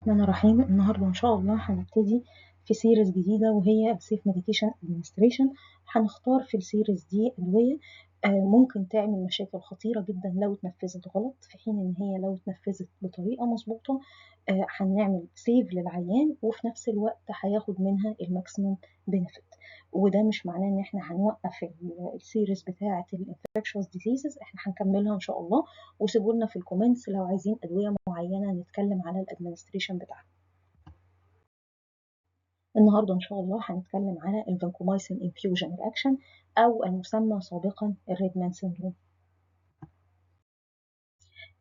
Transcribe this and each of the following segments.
الرحمن الرحيم. النهاردة إن شاء الله هنبتدي في سيريز جديدة وهي Safe Medication Administration. هنختار في السيريز دي أدوية ممكن تعمل مشاكل خطيرة جدا لو اتنفذت غلط، في حين إن هي لو اتنفذت بطريقة مظبوطة هنعمل سيف للعيان وفي نفس الوقت هياخد منها الماكسيموم بنفيت. وده مش معناه ان احنا هنوقف السيريز بتاعة الانفكشوس ديزيزز، احنا هنكملها ان شاء الله. وسيبوا لنا في الكومنتس لو عايزين ادوية معينة نتكلم على الادمنستريشن بتاعها. النهارده ان شاء الله هنتكلم على الفانكومايسين انفيوجن رياكشن او المسمى سابقا الريدمان سيندروم.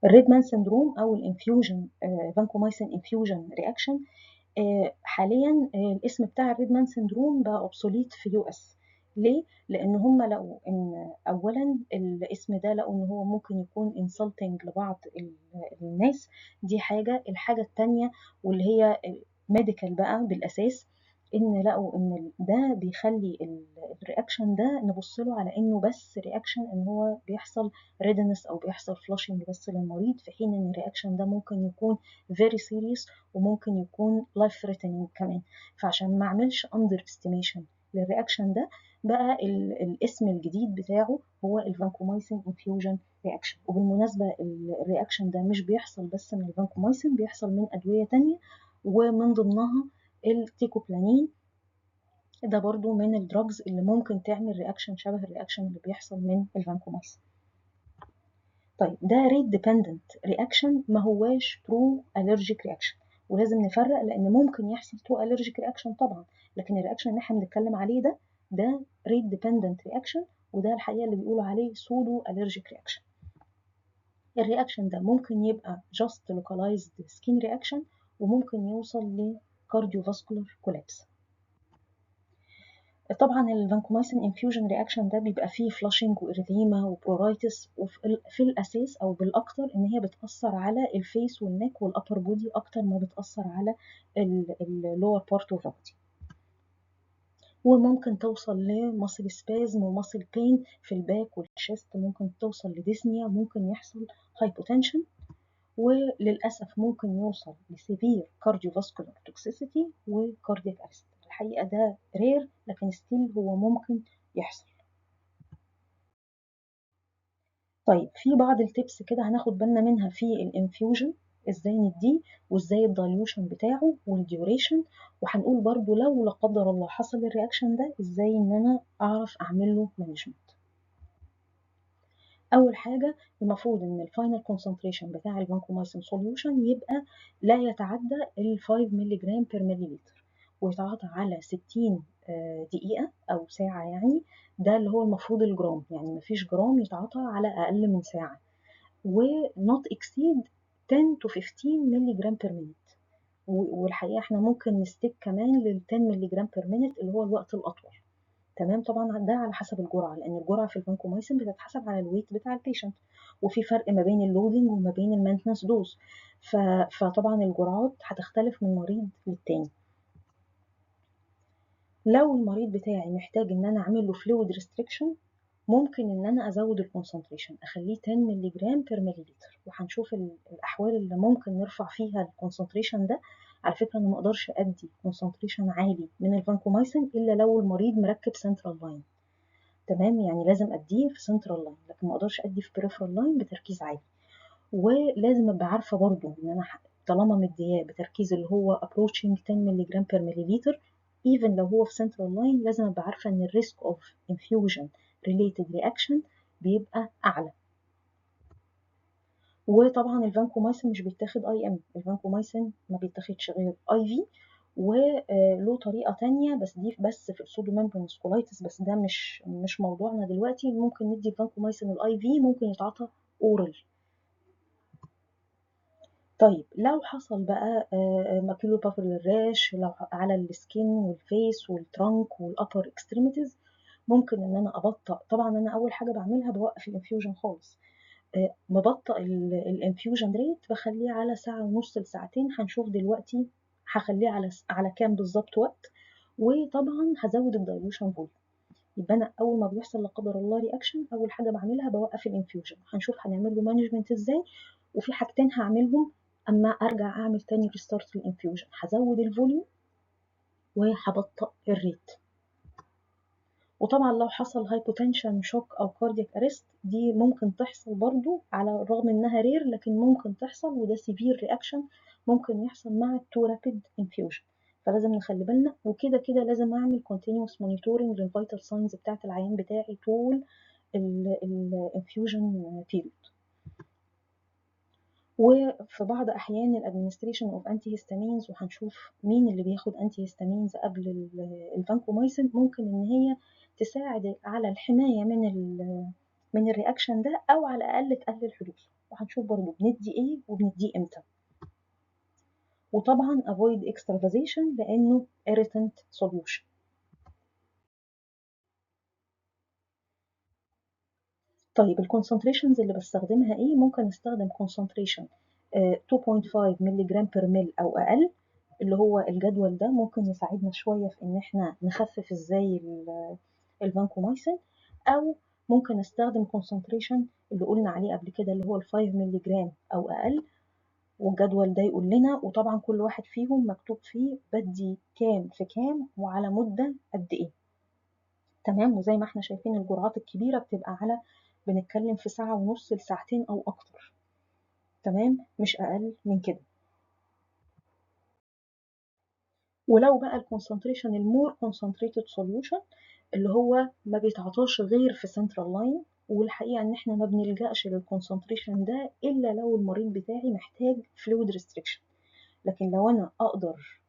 الريدمان سيندروم او الانفيوجن فانكومايسين انفيوجن رياكشن حاليا الاسم بتاع الريدمان سيندروم بقى اوبسوليت في يو اس. ليه؟ لان هم لقوا ان اولا الاسم ده لقوا ان هو ممكن يكون انسلتنج لبعض الناس، دي الحاجه الثانيه واللي هي ميديكال بقى بالاساس، ان لقوا ان ده بيخلي الرياكشن ده نبص له على انه بس رياكشن، ان هو بيحصل ريدنس او بيحصل فلاشنج بس للمريض، في حين ان الرياكشن ده ممكن يكون very serious وممكن يكون life threatening كمان. فعشان ما اعملش under estimation للرياكشن ده بقى الاسم الجديد بتاعه هو الفانكومايسين انفيوجن رياكشن. وبالمناسبة الرياكشن ده مش بيحصل بس من الفانكومايسين، بيحصل من أدوية تانية ومن ضمنها التيكوبلانين. ده برضو من الدراجز اللي ممكن تعمل رياكشن شبه الرياكشن اللي بيحصل من الفانكومايسين. طيب ده rate dependent reaction، ما هواش true allergic reaction. ولازم نفرق لان ممكن يحصل true allergic reaction طبعا، لكن الرياكشن اللي احنا بنتكلم عليه ده rate dependent reaction، وده الحقيقه اللي بيقولوا عليه pseudo allergic reaction. الرياكشن ده ممكن يبقى just localized skin reaction وممكن يوصل ل cardiovascular collapse. طبعا الفانكومايسين انفيوجن رياكشن ده بيبقى فيه فلاشنج وإريثيما وبرورايتس، وفي الاساس او بالاكتر ان هي بتاثر على الفيس والنك والابر بودي اكتر ما بتاثر على اللور بارت اوف بودي، وممكن توصل لماسل سبازم وماسل بين في الباك والشيست، ممكن توصل لديسنيا، ممكن يحصل هايبوتنشن، وللأسف ممكن يوصل لسيفير كارديوفاسكولار توكسيسيتي وكاردياك أرست. الحقيقة ده رير لكن ستيل هو ممكن يحصل. طيب في بعض التبس كده هناخد بالنا منها في الانفيوجن، ازاي نديه وازاي الدايلوشن بتاعه والديوريشن، وهنقول برضو لو لا قدر الله حصل الرياكشن ده ازاي ان انا اعرف اعمل له مانجمنت. اول حاجه المفروض ان الفاينل كونسنتريشن بتاع الفانكومايسين سوليوشن يبقى لا يتعدى ال 5 مللي جرام بير مليلتر، ويتعاطى على 60 دقيقه او ساعه يعني. ده اللي هو المفروض الجرام، يعني مفيش جرام يتعاطى على اقل من ساعه، و not exceed 10 to 15 مللي جرام بير مينيت. والحقيقه احنا ممكن نستيك كمان لل 10 مللي جرام بير مينيت اللي هو الوقت الاطول. تمام، طبعا ده على حسب الجرعه، لان الجرعه في الفانكومايسين بتتحسب على الويت بتاع البيشنت، وفي فرق ما بين اللودنج وما بين المينتنس دوز، فطبعا الجرعات هتختلف من مريض للتاني. لو المريض بتاعي محتاج ان انا اعمل له فلويد ريستريكشن، ممكن ان انا ازود الكونسنتريشن اخليه 10 مللي جرام بير مليلتر، وهنشوف الاحوال اللي ممكن نرفع فيها الكونسنتريشن ده. على فكره انا ما اقدرش ادي كونسنتريشن عالي من الفانكومايسين الا لو المريض مركب سنترال لاين. تمام، يعني لازم اديه في سنترال لاين، لكن ما اقدرش ادي في بريفرال لاين بتركيز عالي. ولازم ابقى عارفه برضو ان انا طالما مدياه بتركيز اللي هو approaching 10 مللي جرام بير مليلتر even لو هو في سنترال لاين، لازم ابقى عارفه ان الريسك اوف انفيوجن ريليتد رياكشن بيبقى اعلى. وطبعا الفانكومايسين مش بيتاخد اي ام، الفانكومايسين ما بيتاخدش غير اي في، وله طريقه تانية بس دي بس في السودو ممبرين سكولايتس، بس ده مش موضوعنا دلوقتي. ممكن ندي الفانكومايسين الاي في، ممكن يتعاطى اورال. طيب لو حصل بقى ماكيولو بابيلر راش لو على السكين والفيس والترنك والابر اكستريميتيز، ممكن ان انا ابطأ. طبعا انا اول حاجه بعملها بوقف الانفيوجن خالص، ببطأ الانفيوجن ريت، بخليه على ساعة ونص لساعتين. هنشوف دلوقتي هخليه على كام بالظبط وقت. وطبعا هزود الدايلوشن فوليوم. يبقى انا اول ما بيحصل لا قدر الله رياكشن، اول حاجه بعملها بوقف الانفيوجن. هنشوف هنعمل له مانجمنت ازاي، وفي حاجتين هعملهم اما ارجع اعمل تاني ريستارت للانفيوجن هزود الفوليوم وهبطئ الريت. وطبعا لو حصل هايبوتنشن شوك او كاردياك اريست دي ممكن تحصل برضو، على الرغم انها رير لكن ممكن تحصل، وده سيفير رياكشن ممكن يحصل مع التو رابيد انفيوجن، فلازم نخلي بالنا. وكده كده لازم اعمل continuous monitoring للفيتال ساينز بتاعت العيان بتاعي طول الانفيوجن بيريود. وفي بعض احيان الادمنستريشن اوف انتي هيستامينز، وهنشوف مين اللي بياخد انتي هيستامينز قبل الفانكومايسين، ممكن ان هي تساعد على الحمايه من الرياكشن ده، او على الاقل تقلل حدوثه. وهنشوف برضو بندي ايه وبنديه امتى. وطبعا avoid extravasation لانه irritant solution. طيب الكونسنتريشنز اللي بستخدمها ايه؟ ممكن استخدم كونسنتريشن 2.5 مللي جرام بير مل او اقل، اللي هو الجدول ده ممكن يساعدنا شويه في ان احنا نخفف ازاي الفانكومايسين. او ممكن استخدم كونسنتريشن اللي قلنا عليه قبل كده اللي هو ال 5 مللي جرام او اقل، والجدول ده يقول لنا، وطبعا كل واحد فيهم مكتوب فيه بدي كام في كام وعلى مده قد ايه. تمام. وزي ما احنا شايفين الجرعات الكبيره بتبقى على، بنتكلم في ساعه ونص لساعتين او اكتر. تمام، مش اقل من كده. ولو بقى الكونسنتريشن المور كونسنتريتد سوليوشن اللي هو ما بيتعطاش غير في سنترال لاين، والحقيقه ان احنا ما بنلجاش للكونسنتريشن ده الا لو المريض بتاعي محتاج فلويد ريستريكشن. لكن لو انا اقدر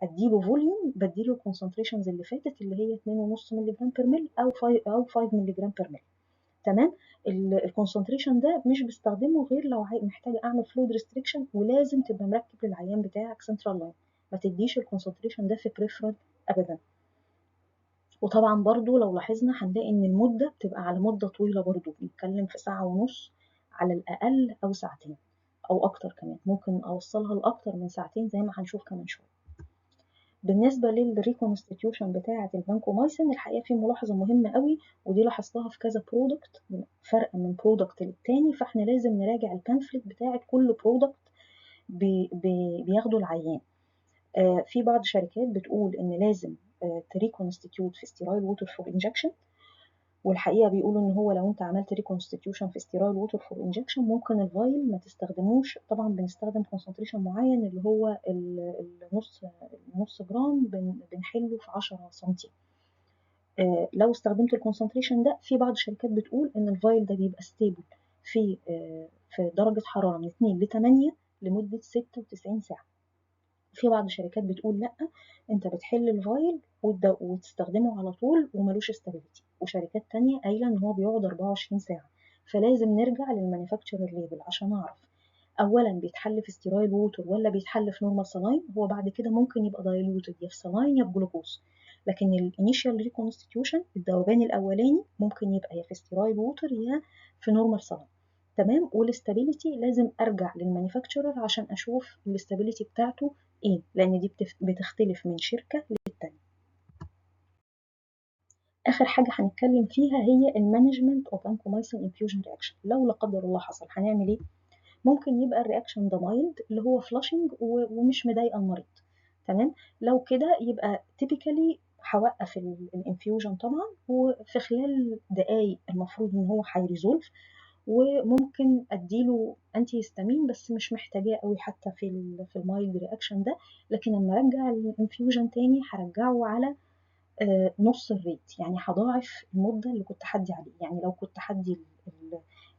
اديله فوليوم بديله الكونسنتريشنز اللي فاتت اللي هي 2.5 مللي جرام بير مل او 5 مللي جرام بير مل. تمام. الكونسنتريشن ده مش بستخدمه غير لو محتاجه اعمل فلويد ريستريكشن، ولازم تبقى مركب للعيان بتاعك سنترال لاين، ما تديش الكونسنتريشن ده في بريفرال ابدا. وطبعا برضو لو لاحظنا هنلاقي ان المده بتبقى على مده طويله، برضو بنتكلم في ساعه ونص على الاقل او ساعتين او اكتر كمان، ممكن اوصلها لاكتر من ساعتين زي ما هنشوف كمان شويه. بالنسبه للريكونستيتيوشن بتاعه الفانكومايسين الحقيقه في ملاحظه مهمه قوي، ودي لاحظتها في كذا برودكت، فرق من برودكت للتاني، فاحنا لازم نراجع البامفلت بتاعه كل برودكت بياخده العيان. في بعض الشركات بتقول ان لازم تريكونستيتيوت في ستيرايل ووتر فور انجكشن، والحقيقه بيقولوا ان هو لو انت عملت ريكونستيتيوشن في ستيرايل ووتر فور انجكشن ممكن الفايل ما تستخدموش. طبعا بنستخدم كونسنتريشن معين اللي هو النص جرام بنحله في 10 سنتي. لو استخدمت الكونسنتريشن ده، في بعض الشركات بتقول ان الفايل ده بيبقى ستيبل في درجه حراره من 2 ل 8 لمده 96 ساعه. في بعض الشركات بتقول لا، انت بتحل الفايل وتستخدمه على طول وملوش استابيليتي، وشركات تانية قايله ان هو بيقعد 24 ساعه. فلازم نرجع للمانيفاكتشرر ليبل عشان اعرف اولا بيتحل في ستيرايل ووتر ولا بيتحل في نورمال سلاين. هو بعد كده ممكن يبقى دايلوتد يا في سلاين يا في جلوكوز، لكن الانيشال ريكونستيتيوشن الذوبان الاولاني ممكن يبقى يا في ستيرايل ووتر يا في نورمال سلاين. تمام. والاستابيليتي لازم ارجع للمانيفاكتشرر عشان اشوف الاستابيليتي بتاعته ايه، لان دي بتختلف من شركه للتانيه. اخر حاجه هنتكلم فيها هي المانجمنت اوف انكومايسين انفيوجن رياكشن. لو لا قدر الله حصل هنعمل ايه؟ ممكن يبقى الرياكشن ده مايلد اللي هو فلاشنج ومش مضايقه المريض. تمام. لو كده يبقى تيبيكالي هوقف الانفيوجن طبعا، وفي خلال دقايق المفروض ان هو هيريزولف، وممكن اديله انتي هيستامين بس مش محتاجاه قوي حتى في المايلد رياكشن ده. لكن لما ارجع الانفيوجن تاني هرجعه على نص الريت، يعني هضاعف المده اللي كنت هدي عليه. يعني لو كنت هدي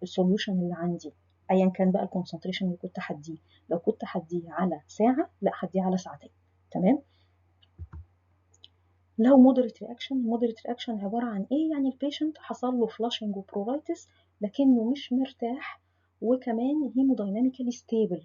السوليوشن اللي عندي ايا كان بقى الكونسنتريشن اللي كنت هديه، لو كنت هديه على ساعه لا هديه على ساعتين. تمام. لو مودريت رياكشن، المودريت رياكشن عباره عن ايه؟ يعني البيشنت حصل له فلاشنج وبرورايتس لكنه مش مرتاح، وكمان هيمودايناميكالي ستيبل.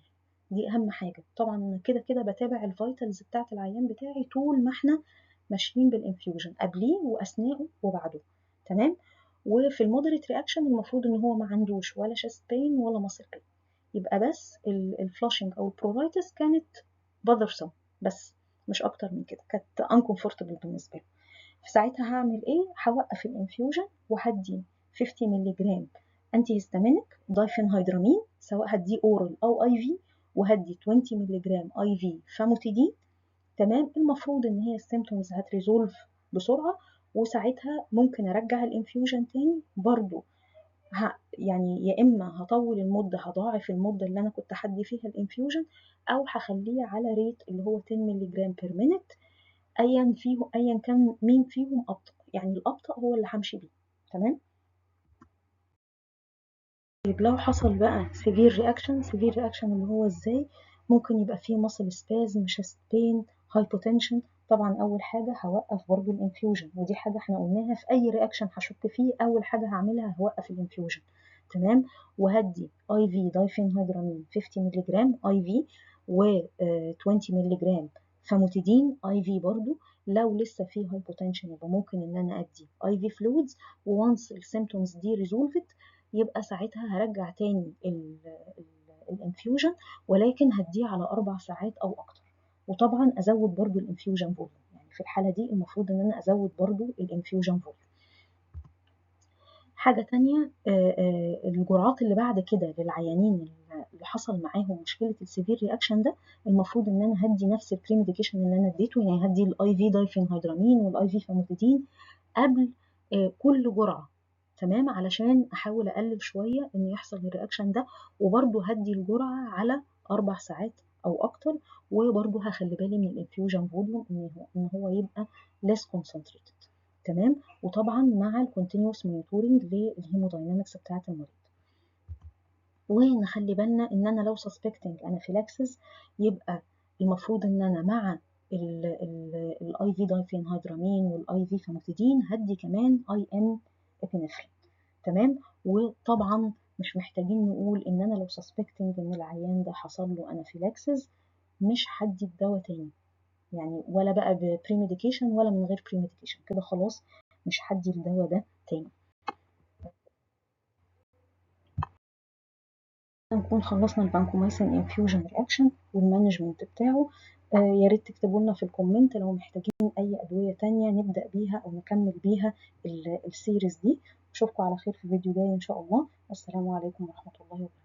دي اهم حاجه. طبعا كده كده بتابع الفيتالز بتاعه العيان بتاعي طول ما احنا ماشيين بالانفيوجن، قبليه واثناءه وبعده. تمام. وفي المودريت رياكشن المفروض ان هو ما عندوش ولا شيست بين ولا ماسل بين، يبقى بس الفلاشنج او البرورايتس كانت bothersome بس، مش اكتر من كده، كانت uncomfortable بالنسبه له. في ساعتها هعمل ايه؟ هوقف الانفيوجن وهدي 50 مللي جرام انتي هيستامينيك دايفينهيدرامين، سواء هديه اورال او اي في، وهدي 20 مللي جرام اي في فاموتيدين، تمام، المفروض ان هي السيمتومز هتريزولف بسرعه، وساعتها ممكن ارجع الانفيوجن تاني برضو. يعني يا اما هطول المده، هضاعف المده اللي انا كنت هدي فيها الانفيوجن، او هخليه على ريت اللي هو 10 مللي جرام بير مينت، ايا كان مين فيهم ابطا، يعني الابطا هو اللي همشي بيه. تمام. طيب لو حصل بقى severe reaction اللي هو ازاي؟ ممكن يبقى فيه muscle spasm، chest pain، hypotension. طبعا اول حاجه هوقف برضو الانفيوجن، ودي حاجه احنا قلناها في اي رياكشن هشك فيه اول حاجه هعملها هوقف الانفيوجن. تمام. وهدي اي في دايفينهيدرامين 50 مللي جرام اي في، و 20 مللي جرام فاموتيدين اي في برضو. لو لسه فيه هايبوتنشن يبقى ممكن ان انا ادي اي في فلويدز، وانس السيمتومز دي ريزولفت يبقى ساعتها هرجع تاني الانفيوجن، ولكن هديه على 4 ساعات او اكتر. وطبعا ازود برضو الانفيوجن فوليوم، يعني في الحاله دي المفروض ان انا ازود برضو الانفيوجن فوليوم. حاجه تانية، الجرعات اللي بعد كده للعيانين اللي حصل معاهم مشكله السيفير رياكشن ده، المفروض ان انا هدي نفس البري ميديكيشن اللي انا اديته، يعني هدي الاي في دايفينهيدرامين والاي في فاموتيدين قبل كل جرعه. تمام، علشان احاول اقلل شويه ان يحصل الرياكشن ده، وبرده هدي الجرعه على 4 ساعات او اكتر، وبرده هخلي بالي من الانفيوجن فوليوم ان هو يبقى less concentrated. تمام. وطبعا مع الكونتينوس مونيتورنج للهيموداينامكس بتاعه المريض. ونخلي بالنا ان انا لو suspecting anaphylaxis يبقى المفروض ان انا مع الاي في دايفينهيدرامين والاي في فاموتيدين هدي كمان اي ام ابنفرين. تمام. وطبعا مش محتاجين نقول ان انا لو suspecting ان العيان ده حصل له انافيلاكسس مش هدي الدواء تاني، يعني ولا بقى ببريميديكيشن ولا من غير بريميديكيشن، كده خلاص مش هدي الدواء ده تاني. نكون خلصنا البانكومايسين انفيوجن رياكشن والمانجمنت بتاعه. يا ريت تكتبوا لنا في الكومنت لو محتاجين اي ادويه تانية نبدا بيها او نكمل بيها السيريز دي. اشوفكم على خير في فيديو جاي ان شاء الله. والسلام عليكم ورحمه الله وبركاته.